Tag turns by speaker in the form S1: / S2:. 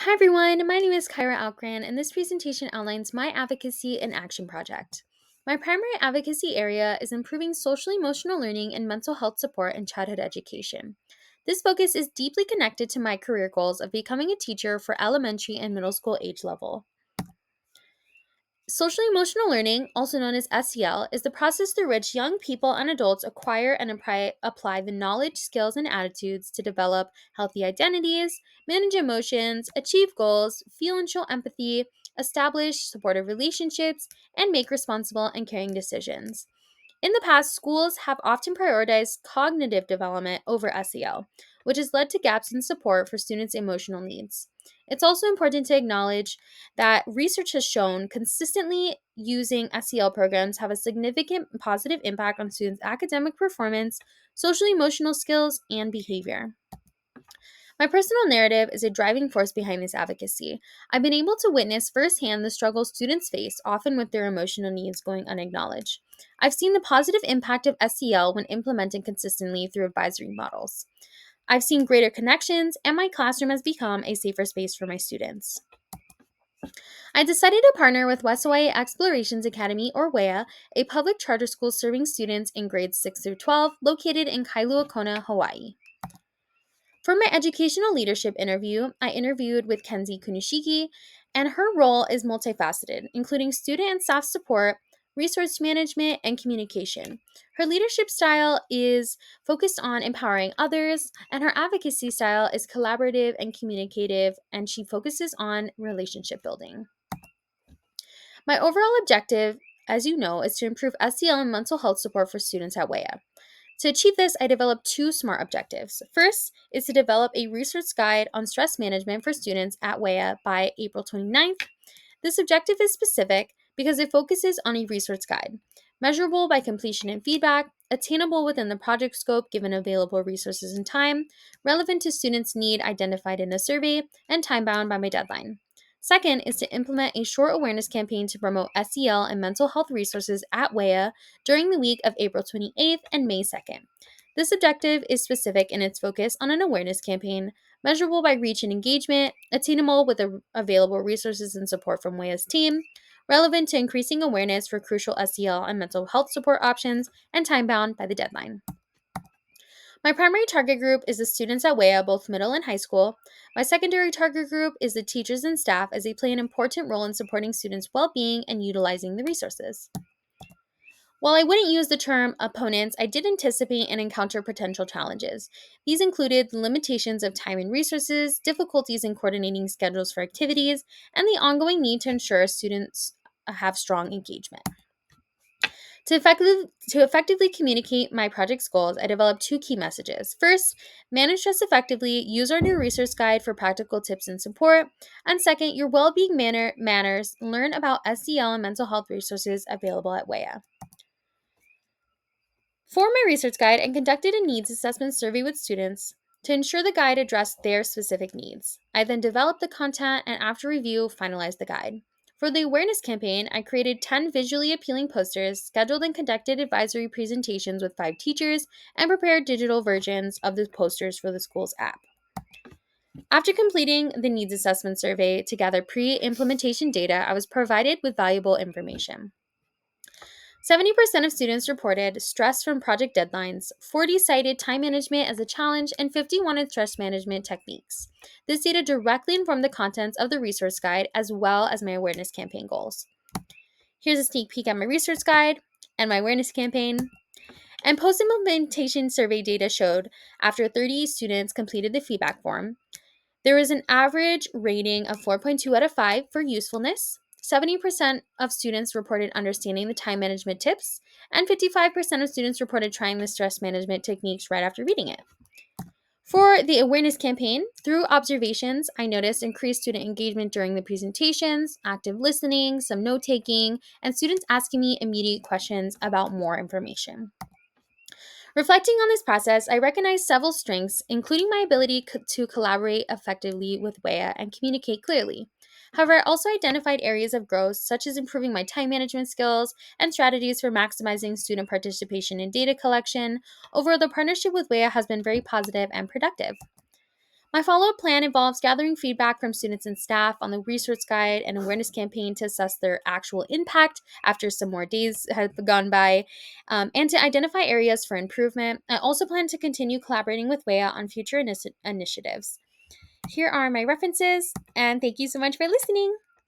S1: Hi everyone, my name is Kyra Alkran, and this presentation outlines my advocacy and action project. My primary advocacy area is improving social emotional learning and mental health support in childhood education. This focus is deeply connected to my career goals of becoming a teacher for elementary and middle school age level. Social emotional learning, also known as SEL, is the process through which young people and adults acquire and apply the knowledge, skills, and attitudes to develop healthy identities, manage emotions, achieve goals, feel and show empathy, establish supportive relationships, and make responsible and caring decisions. In the past, schools have often prioritized cognitive development over SEL, which has led to gaps in support for students' emotional needs. It's also important to acknowledge that research has shown consistently using SEL programs have a significant positive impact on students' academic performance, social emotional skills, and behavior. My personal narrative is a driving force behind this advocacy. I've been able to witness firsthand the struggles students face, often with their emotional needs going unacknowledged. I've seen the positive impact of SEL when implemented consistently through advisory models. I've seen greater connections, and my classroom has become a safer space for my students. I decided to partner with West Hawaii Explorations Academy, or WEA, a public charter school serving students in grades 6 through 12, located in Kailua Kona, Hawaii. For my educational leadership interview, I interviewed with Kenzie Kunishiki, and her role is multifaceted, including student and staff support, resource management, and communication. Her leadership style is focused on empowering others, and her advocacy style is collaborative and communicative, and she focuses on relationship building. My overall objective, as you know, is to improve SEL and mental health support for students at WEA. To achieve this, I developed two SMART objectives. First is to develop a research guide on stress management for students at WEA by April 29th. This objective is specific because it focuses on a research guide, measurable by completion and feedback, attainable within the project scope given available resources and time, relevant to students' need identified in the survey, and time bound by my deadline. Second is to implement a short awareness campaign to promote SEL and mental health resources at WEA during the week of April 28th and May 2nd. This objective is specific in its focus on an awareness campaign, measurable by reach and engagement, attainable with available resources and support from WEA's team, relevant to increasing awareness for crucial SEL and mental health support options, and time bound by the deadline. My primary target group is the students at WEA, both middle and high school. My secondary target group is the teachers and staff, as they play an important role in supporting students' well being and utilizing the resources. While I wouldn't use the term opponents, I did anticipate and encounter potential challenges. These included the limitations of time and resources, difficulties in coordinating schedules for activities, and the ongoing need to ensure students have strong engagement. To effectively communicate my project's goals, I developed two key messages. First, manage stress effectively, use our new resource guide for practical tips and support. And second, your well-being manners, learn about SEL and mental health resources available at WEA. For my research guide, I conducted a needs assessment survey with students to ensure the guide addressed their specific needs. I then developed the content and, after review, finalized the guide. For the awareness campaign, I created 10 visually appealing posters, scheduled and conducted advisory presentations with 5 teachers, and prepared digital versions of the posters for the school's app. After completing the needs assessment survey to gather pre implementation data, I was provided with valuable information. 70% of students reported stress from project deadlines, 40 cited time management as a challenge, and 50 wanted stress management techniques. This data directly informed the contents of the resource guide as well as my awareness campaign goals. Here's a sneak peek at my research guide and my awareness campaign. And post-implementation survey data showed after 30 students completed the feedback form, there was an average rating of 4.2 out of 5 for usefulness. 70% of students reported understanding the time management tips, and 55% of students reported trying the stress management techniques right after reading it. For the awareness campaign, through observations, I noticed increased student engagement during the presentations, active listening, some note taking, and students asking me immediate questions about more information. Reflecting on this process, I recognize several strengths, including my ability to collaborate effectively with WEA and communicate clearly. However, I also identified areas of growth, such as improving my time management skills and strategies for maximizing student participation in data collection. Overall, the partnership with WEA has been very positive and productive. My follow up plan involves gathering feedback from students and staff on the resource guide and awareness campaign to assess their actual impact after some more days have gone by, and to identify areas for improvement. I also plan to continue collaborating with WEA on future initiatives. Here are my references, and thank you so much for listening.